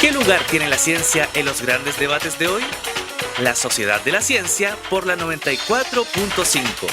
¿Qué lugar tiene la ciencia en los grandes debates de hoy? La Sociedad de la Ciencia por la 94.5.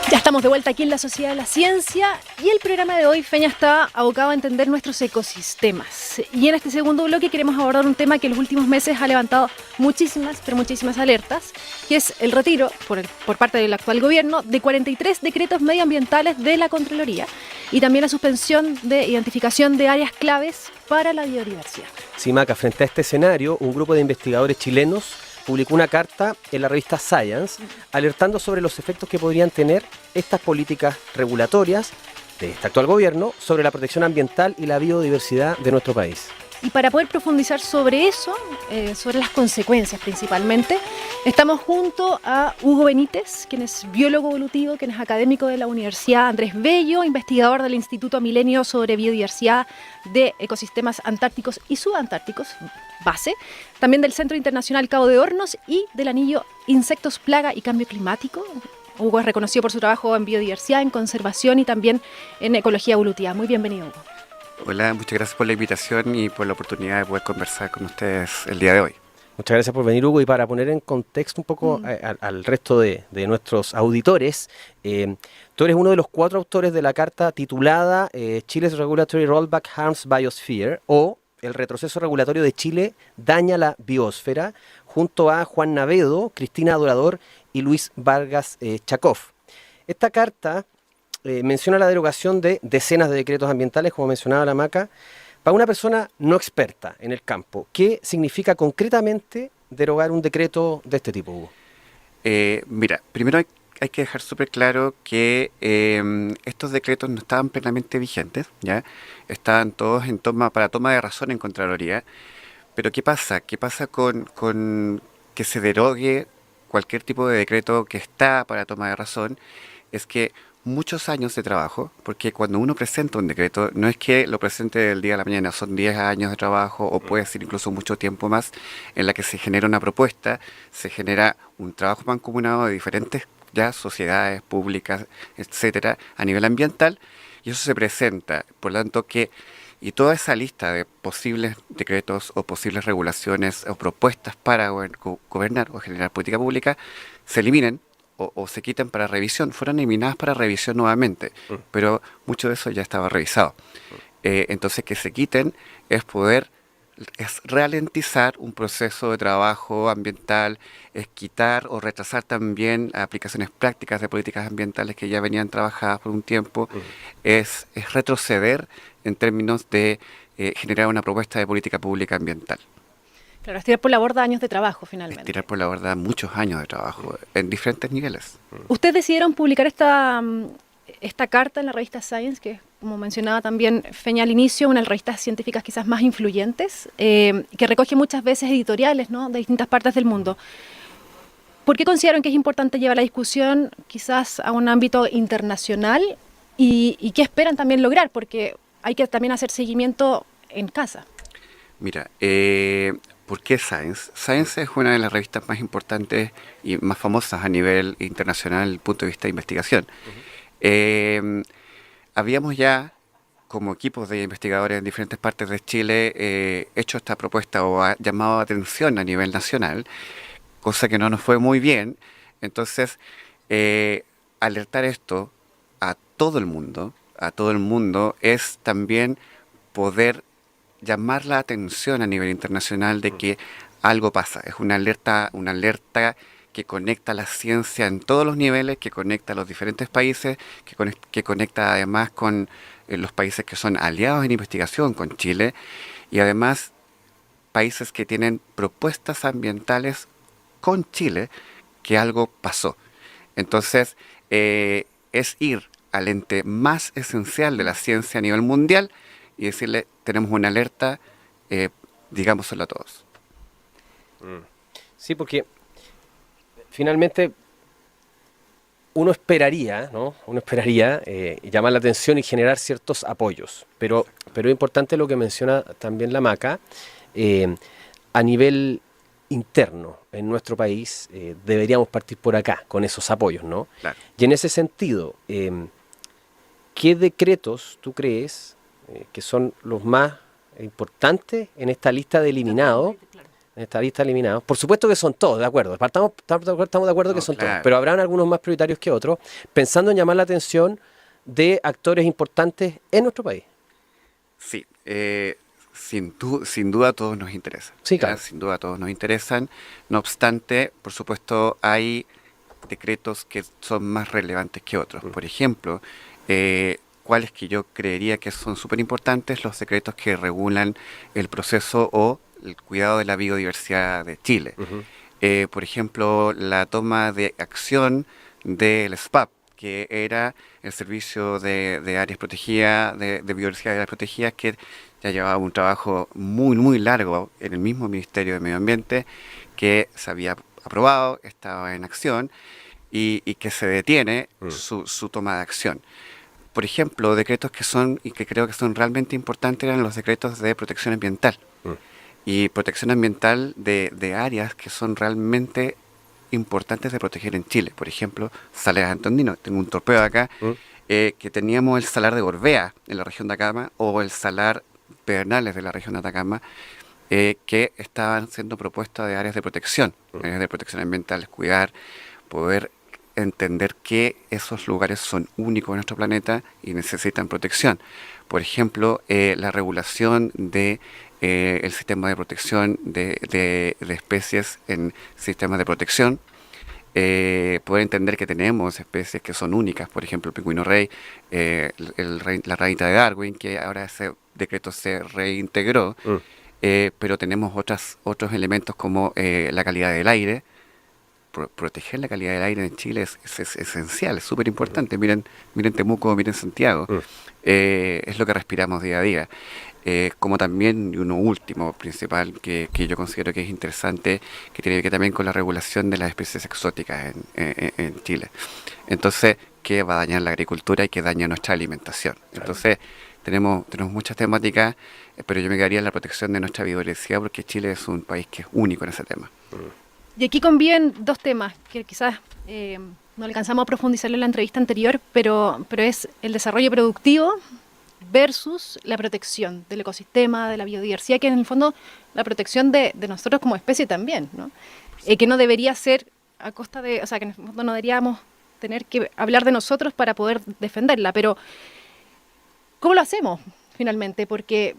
Ya estamos de vuelta aquí en la Sociedad de la Ciencia y el programa de hoy, Feña, está abocado a entender nuestros ecosistemas. Y en este segundo bloque queremos abordar un tema que en los últimos meses ha levantado muchísimas, pero muchísimas alertas, que es el retiro por parte del actual gobierno de 43 decretos medioambientales de la Contraloría y también la suspensión de identificación de áreas claves para la biodiversidad. Sí, Maca, frente a este escenario, un grupo de investigadores chilenos publicó una carta en la revista Science alertando sobre los efectos que podrían tener estas políticas regulatorias de este actual gobierno sobre la protección ambiental y la biodiversidad de nuestro país. Y para poder profundizar sobre eso, sobre las consecuencias principalmente, estamos junto a Hugo Benítez, quien es biólogo evolutivo, quien es académico de la Universidad Andrés Bello, investigador del Instituto Milenio sobre Biodiversidad de Ecosistemas Antárticos y Subantárticos, base, también del Centro Internacional Cabo de Hornos y del Anillo Insectos, Plaga y Cambio Climático. Hugo es reconocido por su trabajo en biodiversidad, en conservación y también en ecología evolutiva. Muy bienvenido, Hugo. Hola, muchas gracias por la invitación y por la oportunidad de poder conversar con ustedes el día de hoy. Muchas gracias por venir, Hugo, y para poner en contexto un poco al resto de nuestros auditores, tú eres uno de los 4 autores de la carta titulada Chile's Regulatory Rollback Harms Biosphere, o El retroceso regulatorio de Chile daña la biosfera, junto a Juan Navedo, Cristina Adorador y Luis Vargas Chakov. Esta carta menciona la derogación de decenas de decretos ambientales, como mencionaba la Maca. Para una persona no experta en el campo, ¿qué significa concretamente derogar un decreto de este tipo, Hugo? Mira, primero hay que dejar súper claro que estos decretos no estaban plenamente vigentes, ¿ya? Estaban todos para toma de razón en Contraloría. Pero ¿qué pasa? ¿Qué pasa con que se derogue cualquier tipo de decreto que está para toma de razón? Es que muchos años de trabajo, porque cuando uno presenta un decreto, no es que lo presente del día a la mañana, son 10 años de trabajo o puede ser incluso mucho tiempo más en la que se genera una propuesta, se genera un trabajo mancomunado de diferentes ya sociedades públicas, etcétera, a nivel ambiental, y eso se presenta, por lo tanto y toda esa lista de posibles decretos o posibles regulaciones o propuestas para gobernar o generar política pública se eliminen o se quiten para revisión, fueron eliminadas para revisión nuevamente, pero mucho de eso ya estaba revisado. Entonces que se quiten es ralentizar un proceso de trabajo ambiental, es quitar o retrasar también aplicaciones prácticas de políticas ambientales que ya venían trabajadas por un tiempo, es retroceder en términos de generar una propuesta de política pública ambiental. Claro, es tirar por la borda años de trabajo, finalmente. Es tirar por la borda muchos años de trabajo, en diferentes niveles. Ustedes decidieron publicar esta carta en la revista Science, que como mencionaba también Feña al inicio, una de las revistas científicas quizás más influyentes, que recoge muchas veces editoriales, ¿no?, de distintas partes del mundo. ¿Por qué consideran que es importante llevar la discusión quizás a un ámbito internacional y qué esperan también lograr? Porque hay que también hacer seguimiento en casa. Mira, ¿por qué Science? Science es una de las revistas más importantes y más famosas a nivel internacional desde el punto de vista de investigación. Habíamos ya, como equipos de investigadores en diferentes partes de Chile, hecho esta propuesta o llamado atención a nivel nacional, cosa que no nos fue muy bien. Entonces, alertar esto a todo el mundo es también poder llamar la atención a nivel internacional de que algo pasa. Es una alerta que conecta la ciencia en todos los niveles, que conecta a los diferentes países, que conecta además con los países que son aliados en investigación con Chile, y además países que tienen propuestas ambientales con Chile, que algo pasó. Entonces, es ir al ente más esencial de la ciencia a nivel mundial y decirle, tenemos una alerta, digámoslo a todos. Sí, porque finalmente uno esperaría, ¿no? Llamar la atención y generar ciertos apoyos, pero es importante lo que menciona también la Maca, a nivel interno en nuestro país deberíamos partir por acá con esos apoyos, ¿no? Claro. Y en ese sentido, ¿qué decretos tú crees que son los más importantes en esta lista de eliminados? En esta lista de eliminados. Por supuesto que son todos, de acuerdo. Estamos de acuerdo que son claro. todos, pero habrán algunos más prioritarios que otros, pensando en llamar la atención de actores importantes en nuestro país. Sí, sin duda a todos nos interesa. Sí, claro. Sin duda a todos nos interesan. No obstante, por supuesto, hay decretos que son más relevantes que otros. Por ejemplo, cuáles que yo creería que son súper importantes, los decretos que regulan el proceso o el cuidado de la biodiversidad de Chile. Por ejemplo, la toma de acción del SPAP, que era el Servicio de Áreas Protegidas, de Biodiversidad de Áreas Protegidas, que ya llevaba un trabajo muy, muy largo en el mismo Ministerio de Medio Ambiente, que se había aprobado, estaba en acción, y que se detiene su toma de acción. Por ejemplo, decretos que son, y que creo que son realmente importantes, eran los decretos de protección ambiental. Y protección ambiental de áreas que son realmente importantes de proteger en Chile. Por ejemplo, Salar Antondino. Tengo un torpeo acá, que teníamos el salar de Gorbea en la región de Atacama o el salar Pedernales de la región de Atacama, que estaban siendo propuestas de áreas de protección ambiental, cuidar, poder entender que esos lugares son únicos en nuestro planeta y necesitan protección. Por ejemplo, la regulación de el sistema de protección de especies en sistemas de protección, poder entender que tenemos especies que son únicas, por ejemplo el pingüino rey, la ranita de Darwin, que ahora ese decreto se reintegró, pero tenemos otros elementos como la calidad del aire. Proteger la calidad del aire en Chile es esencial, es súper importante. Miren Temuco, miren Santiago, es lo que respiramos día a día. Como también, y uno último principal que yo considero que es interesante, que tiene que ver también con la regulación de las especies exóticas en Chile. Entonces, que va a dañar la agricultura y que daña nuestra alimentación. Entonces, tenemos muchas temáticas, pero yo me quedaría en la protección de nuestra biodiversidad, porque Chile es un país que es único en ese tema. Y aquí conviven dos temas que quizás no alcanzamos a profundizar en la entrevista anterior, pero es el desarrollo productivo versus la protección del ecosistema, de la biodiversidad, que en el fondo la protección de nosotros como especie también, ¿no? Que no debería ser a costa de, o sea, que en el fondo no deberíamos tener que hablar de nosotros para poder defenderla, pero ¿cómo lo hacemos finalmente? Porque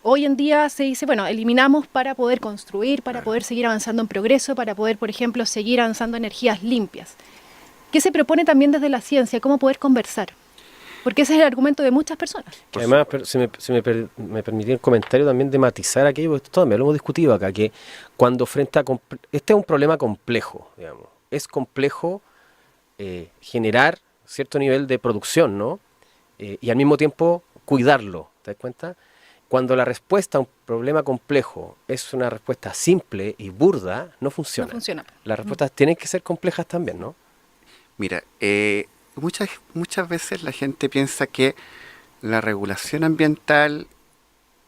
hoy en día se dice, bueno, eliminamos para poder construir, para poder seguir avanzando en progreso, para poder, por ejemplo, seguir avanzando en energías limpias. ¿Qué se propone también desde la ciencia? ¿Cómo poder conversar? Porque ese es el argumento de muchas personas. Además, me permití un comentario también de matizar aquello, porque esto también lo hemos discutido acá, que cuando este es un problema complejo, digamos. Es complejo generar cierto nivel de producción, ¿no? Y al mismo tiempo cuidarlo, ¿te das cuenta? Cuando la respuesta a un problema complejo es una respuesta simple y burda, no funciona. No funciona. Las respuestas tienen que ser complejas también, ¿no? Mira, muchas veces la gente piensa que la regulación ambiental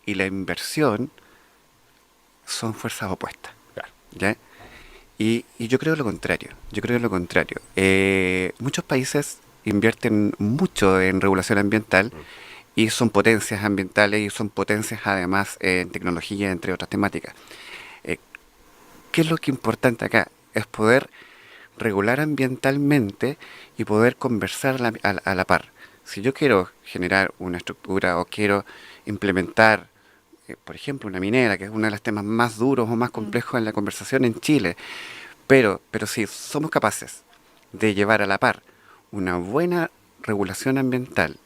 y la inversión son fuerzas opuestas. Claro. ¿Ya? Y yo creo lo contrario. Muchos países invierten mucho en regulación ambiental y son potencias ambientales y son potencias además en tecnología, entre otras temáticas. ¿Qué es lo que es importante acá? Es poder regular ambientalmente y poder conversar a la par. Si yo quiero generar una estructura o quiero implementar, por ejemplo, una minera, que es uno de los temas más duros o más complejos en la conversación en Chile, pero si somos capaces de llevar a la par una buena regulación ambiental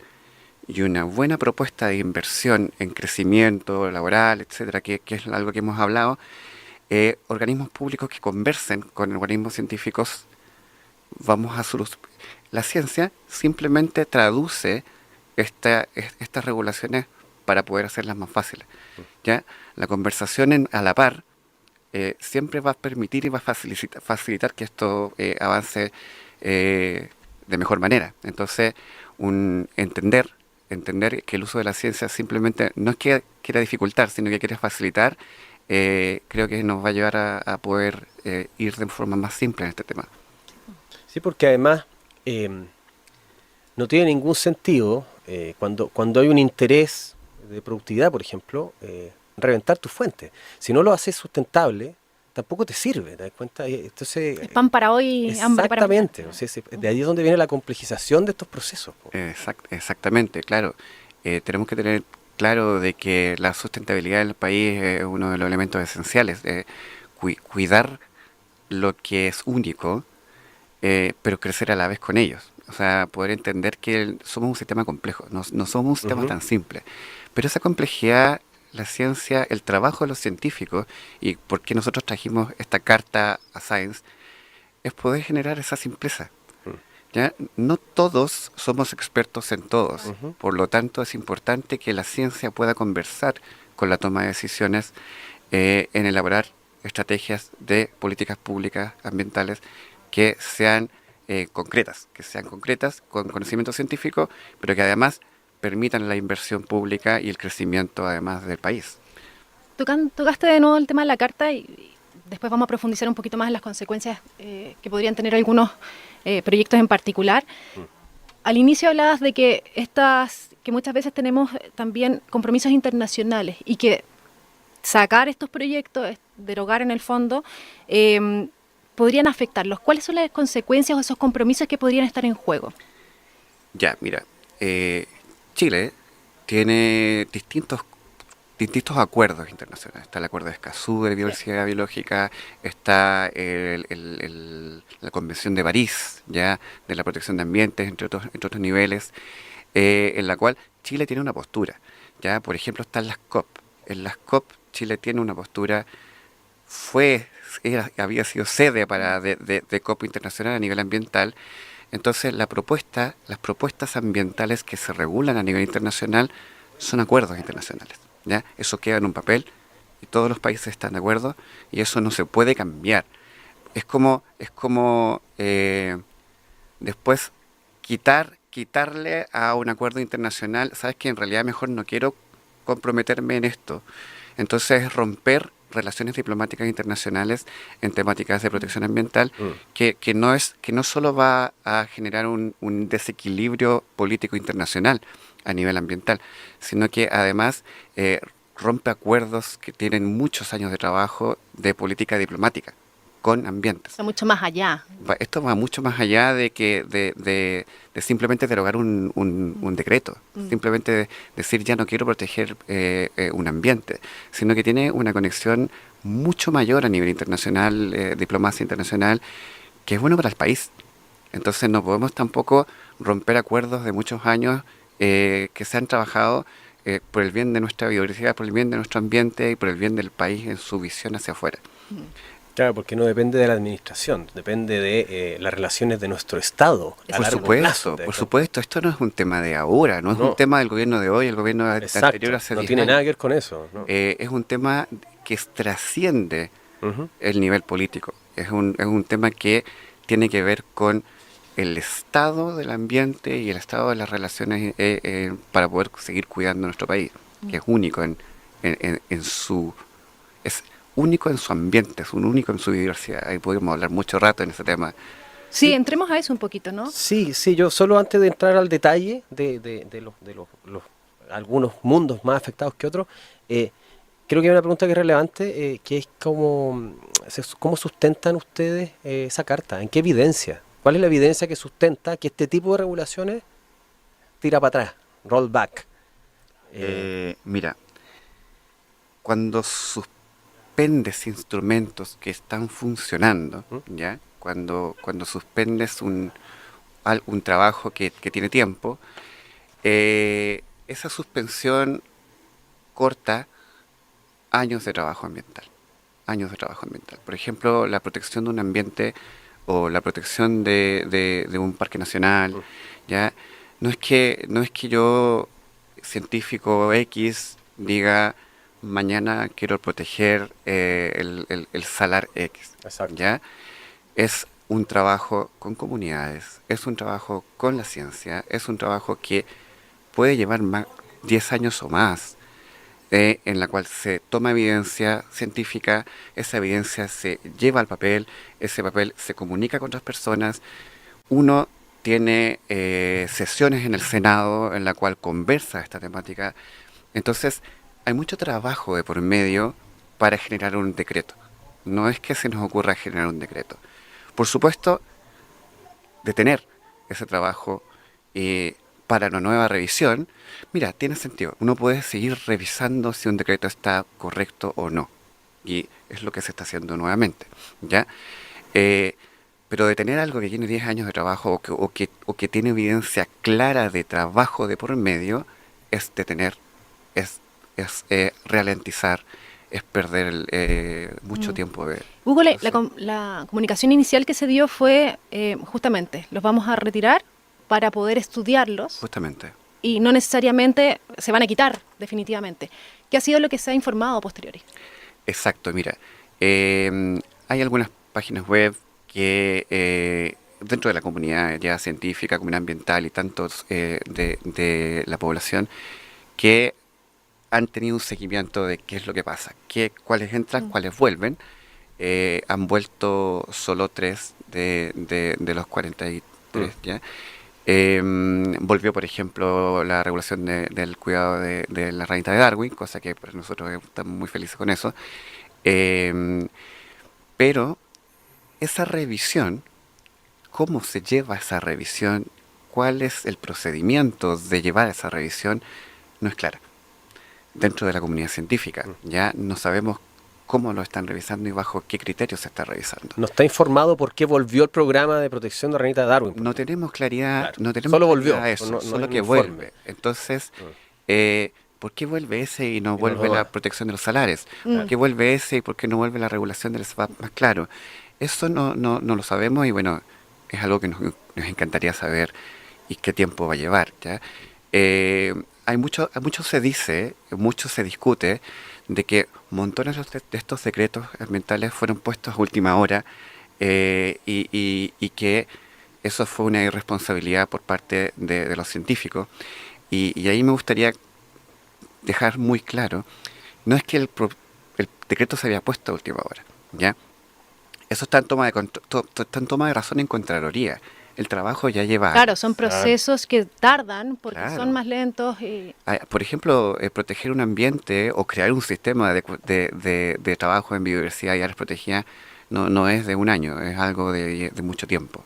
y una buena propuesta de inversión en crecimiento laboral, etcétera, que es algo que hemos hablado, organismos públicos que conversen con organismos científicos, vamos a solucionar. La ciencia simplemente traduce estas regulaciones para poder hacerlas más fáciles. ¿Ya? La conversación a la par siempre va a permitir y va a facilitar que esto avance de mejor manera. Entonces, entender que el uso de la ciencia simplemente no es que quiera dificultar, sino que quiere facilitar, creo que nos va a llevar a poder ir de forma más simple en este tema. Sí, porque además no tiene ningún sentido Cuando hay un interés de productividad, por ejemplo, reventar tu fuente. Si no lo haces sustentable, tampoco te sirve, ¿te das cuenta? Entonces, Es pan para hoy, hambre para mañana. exactamente. O sea, de ahí es donde viene la complejización de estos procesos. Po. Exactamente, claro. Tenemos que tener claro de que la sustentabilidad del país es uno de los elementos esenciales. Cuidar lo que es único, pero crecer a la vez con ellos. O sea, poder entender que somos un sistema complejo, no somos un sistema tan simple. Pero esa complejidad, la ciencia, el trabajo de los científicos, y por qué nosotros trajimos esta carta a Science, es poder generar esa simpleza. ¿Ya? No todos somos expertos en todos, por lo tanto es importante que la ciencia pueda conversar con la toma de decisiones en elaborar estrategias de políticas públicas ambientales que sean concretas, con conocimiento científico, pero que además permitan la inversión pública y el crecimiento además del país. Tocaste de nuevo el tema de la carta y después vamos a profundizar un poquito más en las consecuencias que podrían tener algunos proyectos en particular. Al inicio hablabas de que que muchas veces tenemos también compromisos internacionales y que sacar estos proyectos, derogar en el fondo, podrían afectarlos. ¿Cuáles son las consecuencias o esos compromisos que podrían estar en juego? Ya, mira, Chile tiene distintos acuerdos internacionales. Está el acuerdo de Escazú de biodiversidad biológica, está la Convención de París, ya, de la protección de ambientes, entre otros niveles, en la cual Chile tiene una postura. Ya, por ejemplo, están las COP. En las COP Chile tiene una postura, había sido sede de COP internacional a nivel ambiental. Entonces las propuestas ambientales que se regulan a nivel internacional son acuerdos internacionales. ¿Ya? Eso queda en un papel y todos los países están de acuerdo y eso no se puede cambiar. Es como después quitarle a un acuerdo internacional, sabes que en realidad mejor no quiero comprometerme en esto. Entonces es romper relaciones diplomáticas internacionales en temáticas de protección ambiental que no solo va a generar un desequilibrio político internacional a nivel ambiental, sino que además rompe acuerdos que tienen muchos años de trabajo de política diplomática con ambientes. Está mucho más allá. Esto va mucho más allá de simplemente derogar un decreto, simplemente decir ya no quiero proteger un ambiente, sino que tiene una conexión mucho mayor a nivel internacional, diplomacia internacional, que es bueno para el país. Entonces no podemos tampoco romper acuerdos de muchos años que se han trabajado por el bien de nuestra biodiversidad, por el bien de nuestro ambiente y por el bien del país en su visión hacia afuera. Claro, porque no depende de la administración, depende de las relaciones de nuestro Estado. Por supuesto, esto no es un tema de ahora, no es un tema del gobierno de hoy, el gobierno anterior hace 10 años. No tiene nada que ver con eso. ¿No? Es un tema que trasciende el nivel político, es un tema que tiene que ver con el estado del ambiente y el estado de las relaciones para poder seguir cuidando nuestro país, que es único en su... Es único en su ambiente, es único en su diversidad. Ahí podemos hablar mucho rato en ese tema. Sí, entremos a eso un poquito, ¿no? Sí, yo solo antes de entrar al detalle de los algunos mundos más afectados que otros, creo que hay una pregunta que es relevante, que es cómo sustentan ustedes esa carta, en qué evidencia, cuál es la evidencia que sustenta que este tipo de regulaciones tira para atrás, roll back. Mira, cuando suspendes instrumentos que están funcionando, ¿ya? Cuando suspendes un trabajo que tiene tiempo, esa suspensión corta años de trabajo ambiental. Por ejemplo, la protección de un ambiente o la protección de un parque nacional, ¿ya? No es que yo, científico X, diga mañana quiero proteger el salar X. Exacto. ¿Ya? Es un trabajo con comunidades, es un trabajo con la ciencia, es un trabajo que puede llevar 10 años o más, en la cual se toma evidencia científica, esa evidencia se lleva al papel, ese papel se comunica con otras personas, uno tiene sesiones en el Senado en la cual conversa esta temática. Entonces, hay mucho trabajo de por medio para generar un decreto. No es que se nos ocurra generar un decreto. Por supuesto, detener ese trabajo para una nueva revisión, mira, tiene sentido. Uno puede seguir revisando si un decreto está correcto o no. Y es lo que se está haciendo nuevamente, ¿ya? Pero detener algo que tiene 10 años de trabajo o que tiene evidencia clara de trabajo de por medio, es detener, es ralentizar, es perder mucho tiempo. Hugo, la comunicación inicial que se dio fue justamente, los vamos a retirar para poder estudiarlos. Justamente. Y no necesariamente se van a quitar definitivamente. ¿Qué ha sido lo que se ha informado a posteriori? Exacto, mira, hay algunas páginas web que dentro de la comunidad ya científica, comunidad ambiental y tantos de la población que han tenido un seguimiento de qué es lo que pasa, cuáles entran, cuáles vuelven. Han vuelto solo 3 de los 43, ¿ya? Volvió, por ejemplo, la regulación del cuidado de la ranita de Darwin, cosa que para nosotros estamos muy felices con eso. Pero esa revisión, ¿cómo se lleva esa revisión? ¿Cuál es el procedimiento de llevar esa revisión? No es clara. Dentro de la comunidad científica, ya no sabemos cómo lo están revisando y bajo qué criterios se está revisando. ¿No está informado por qué volvió el programa de protección de ranita de Darwin? No tenemos claridad, Claro. no tenemos Solo claridad volvió, a eso, no solo hay que un informe. vuelve. Entonces, ¿por qué vuelve ese y no no vuelve lo la va? protección de los salares? ¿Por qué vuelve ese y por qué no vuelve la regulación del SVAP más claro? Eso no lo sabemos y bueno, es algo que nos encantaría saber y qué tiempo va a llevar, ¿ya? Hay mucho se dice, mucho se discute de que montones de estos decretos ambientales fueron puestos a última hora y que eso fue una irresponsabilidad por parte de los científicos. Y ahí me gustaría dejar muy claro, no es que el decreto se había puesto a última hora, ¿ya? Eso está en toma de razón en Contraloría. El trabajo ya lleva Claro, años. son procesos que tardan porque Claro. son más lentos. Por ejemplo, proteger un ambiente o crear un sistema de trabajo en biodiversidad y áreas protegidas no es de un año, es algo de mucho tiempo.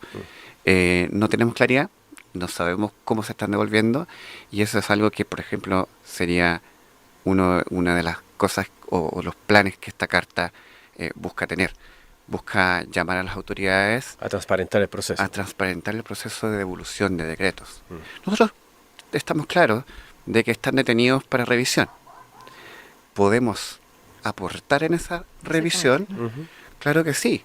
No tenemos claridad, no sabemos cómo se están devolviendo y eso es algo que, por ejemplo, sería una de las cosas o los planes que esta carta busca tener. Busca llamar a las autoridades A transparentar el proceso. a transparentar el proceso de devolución de decretos. Nosotros estamos claros de que están detenidos para revisión. ¿Podemos aportar en esa revisión? Ujú. Claro que sí.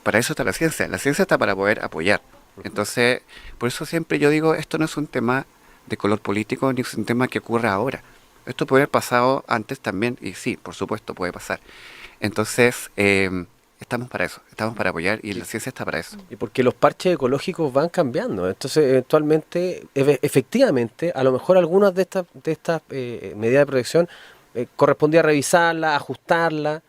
Para eso está la ciencia. La ciencia está para poder apoyar. Entonces, por eso siempre yo digo, esto no es un tema de color político ni es un tema que ocurra ahora. Esto puede haber pasado antes también, y sí, por supuesto, puede pasar. Entonces, estamos para eso, estamos para apoyar y la ciencia está para eso. Y porque los parches ecológicos van cambiando. Entonces, eventualmente, efectivamente, a lo mejor algunas de estas medidas de protección correspondía revisarlas, ajustarlas.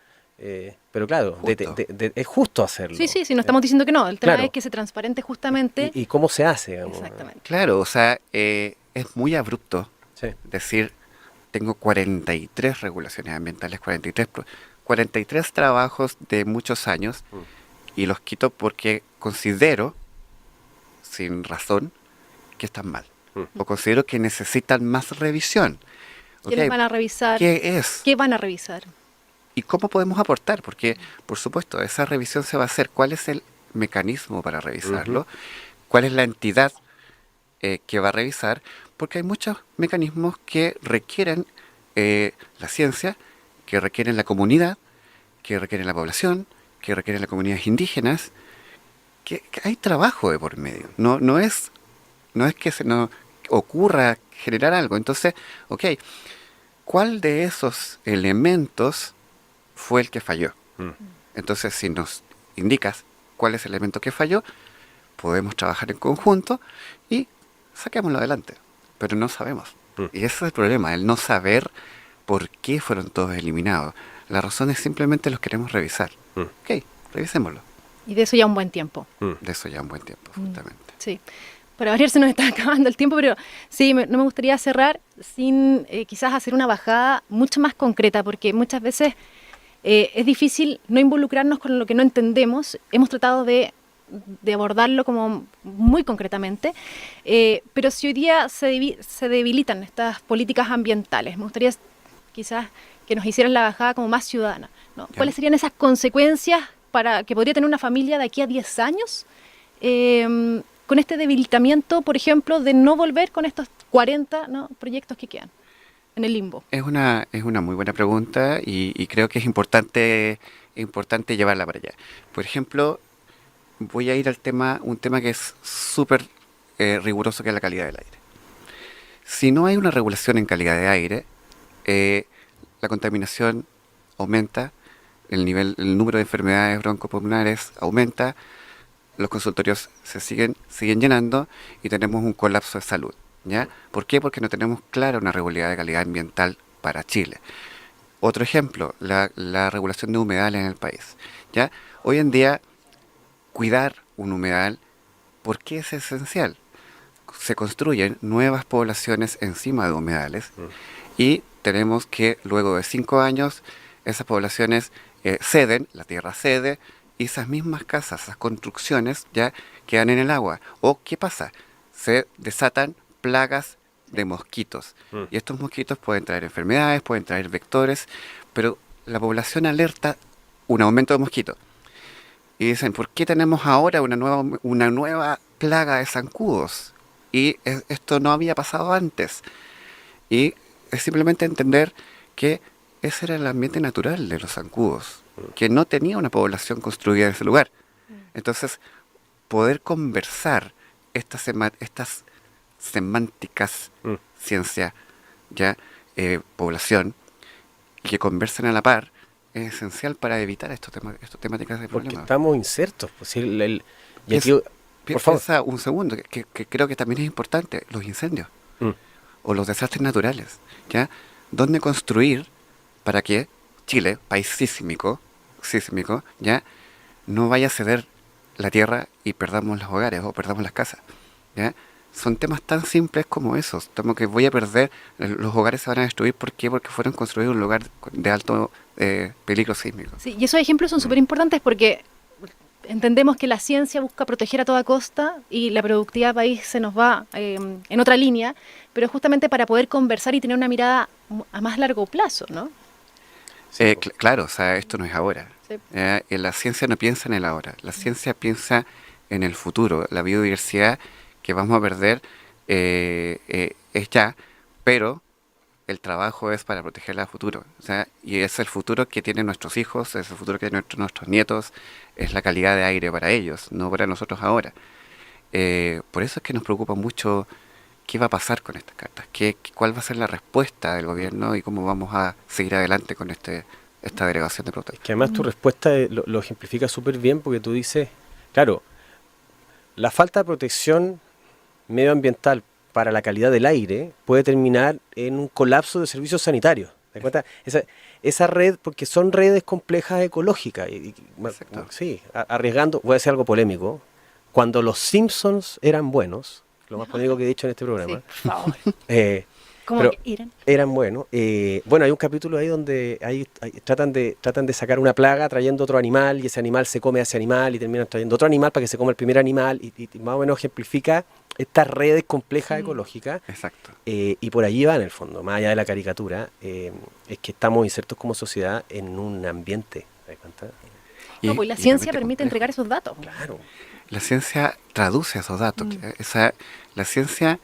Pero claro, Justo. es justo hacerlo. Sí, no estamos diciendo que no. El tema Claro. es que se transparente justamente. ¿Y cómo se hace? Digamos? Exactamente. Claro, o sea, es muy abrupto Sí. decir, tengo 43 regulaciones ambientales, 43 trabajos de muchos años y los quito porque considero, sin razón, que están mal. O considero que necesitan más revisión. ¿Qué les van a revisar? ¿Qué es? ¿Qué van a revisar? ¿Y cómo podemos aportar? Porque, por supuesto, esa revisión se va a hacer. ¿Cuál es el mecanismo para revisarlo? ¿Cuál es la entidad que va a revisar? Porque hay muchos mecanismos que requieren la ciencia, que requieren la comunidad, que requieren la población, que requieren las comunidades indígenas, que hay trabajo de por medio. No es que se nos ocurra generar algo. Entonces, ok, ¿cuál de esos elementos fue el que falló? Entonces, si nos indicas cuál es el elemento que falló, podemos trabajar en conjunto y saquémoslo adelante. Pero no sabemos. Y ese es el problema, el no saber por qué fueron todos eliminados. La razón es simplemente los queremos revisar. Ok, revisémoslo. Y de eso ya un buen tiempo. De eso ya un buen tiempo, justamente. Sí. Para variar se nos está acabando el tiempo, pero sí, no me gustaría cerrar sin quizás hacer una bajada mucho más concreta, porque muchas veces es difícil no involucrarnos con lo que no entendemos. Hemos tratado de abordarlo como muy concretamente, pero si hoy día se debilitan estas políticas ambientales, me gustaría quizás que nos hicieran la bajada como más ciudadana, ¿no? ¿Cuáles serían esas consecuencias para que podría tener una familia de aquí a 10 años con este debilitamiento, por ejemplo, de no volver con estos 40, ¿no?, proyectos que quedan en el limbo? Es una muy buena pregunta y creo que es importante llevarla para allá. Por ejemplo, voy a ir al un tema que es súper riguroso, que es la calidad del aire. Si no hay una regulación en calidad de aire, la contaminación aumenta, el número de enfermedades broncopulmonares aumenta, los consultorios se siguen llenando y tenemos un colapso de salud, ¿ya? ¿Por qué? Porque no tenemos clara una regularidad de calidad ambiental para Chile. Otro ejemplo, la regulación de humedales en el país, ¿ya? Hoy en día, cuidar un humedal, ¿por qué es esencial? Se construyen nuevas poblaciones encima de humedales y tenemos que luego de 5 años esas poblaciones ceden, la tierra cede, y esas mismas casas, esas construcciones ya quedan en el agua. ¿O qué pasa? Se desatan plagas de mosquitos. Y estos mosquitos pueden traer enfermedades, pueden traer vectores, pero la población alerta un aumento de mosquitos. Y dicen, ¿por qué tenemos ahora una nueva plaga de zancudos? Y esto no había pasado antes. Y es simplemente entender que ese era el ambiente natural de los zancudos, que no tenía una población construida en ese lugar. Entonces, poder conversar estas semánticas, ciencia, población, que conversen a la par, es esencial para evitar estas temáticas de problemas. Porque estamos insertos. Pues, Piensa un segundo, que creo que también es importante, los incendios o los desastres naturales, ¿ya? ¿Dónde construir para que Chile, país sísmico, ya no vaya a ceder la tierra y perdamos los hogares o perdamos las casas, ¿ya? Son temas tan simples como esos. Como que voy a perder, los hogares se van a destruir. ¿Por qué? Porque fueron construidos en un lugar de alto peligro sísmico. Sí, y esos ejemplos son súper importantes porque entendemos que la ciencia busca proteger a toda costa y la productividad del país se nos va en otra línea, pero justamente para poder conversar y tener una mirada a más largo plazo, ¿no? Claro, o sea, esto no es ahora. Sí. La ciencia no piensa en el ahora, la ciencia piensa en el futuro. La biodiversidad que vamos a perder es ya, pero el trabajo es para protegerla a futuro. O sea, y es el futuro que tienen nuestros hijos, es el futuro que tienen nuestros nietos, es la calidad de aire para ellos, no para nosotros ahora. Por eso es que nos preocupa mucho qué va a pasar con estas cartas, cuál va a ser la respuesta del gobierno y cómo vamos a seguir adelante con esta delegación de protesta. Es que además tu respuesta lo ejemplifica súper bien, porque tú dices, claro, la falta de protección medioambiental para la calidad del aire puede terminar en un colapso de servicios sanitarios. ¿Te das cuenta? Esa red, porque son redes complejas ecológicas. Sí, arriesgando, voy a decir algo polémico, cuando los Simpsons eran buenos, lo más polémico que he dicho en este programa. Sí, por favor. ¿Cómo eran buenos? Bueno, hay un capítulo ahí donde tratan de sacar una plaga trayendo otro animal, y ese animal se come a ese animal y terminan trayendo otro animal para que se coma el primer animal, y más o menos ejemplifica estas redes complejas ecológicas. Exacto. Y por allí va en el fondo, más allá de la caricatura, es que estamos insertos como sociedad en un ambiente. ¿Te das cuenta? No, pues la ciencia permite entregar esos datos. Claro. La ciencia traduce esos datos. La ciencia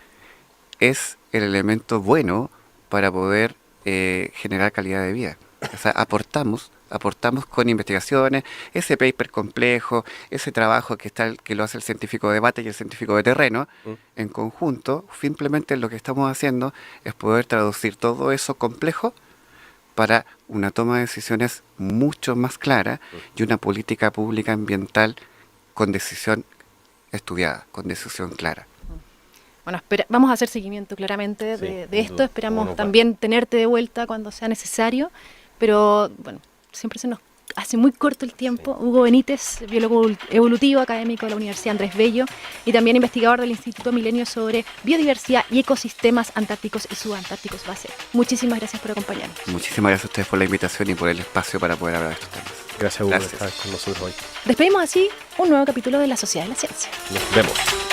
es el elemento bueno para poder generar calidad de vida. O sea, aportamos con investigaciones, ese paper complejo, ese trabajo que lo hace el científico de base y el científico de terreno, en conjunto. Simplemente lo que estamos haciendo es poder traducir todo eso complejo para una toma de decisiones mucho más clara y una política pública ambiental con decisión estudiada, con decisión clara. Bueno, vamos a hacer seguimiento claramente de esto. Esperamos también tenerte de vuelta cuando sea necesario, pero bueno, siempre se nos hace muy corto el tiempo. Hugo Benítez, biólogo evolutivo, académico de la Universidad Andrés Bello y también investigador del Instituto Milenio sobre biodiversidad y ecosistemas antárticos y subantárticos base. Muchísimas gracias por acompañarnos. Muchísimas gracias a ustedes por la invitación y por el espacio para poder hablar de estos temas. Gracias, Hugo, por Gracias. estar con nosotros hoy. Despedimos así un nuevo capítulo de La Sociedad de la Ciencia. Nos vemos.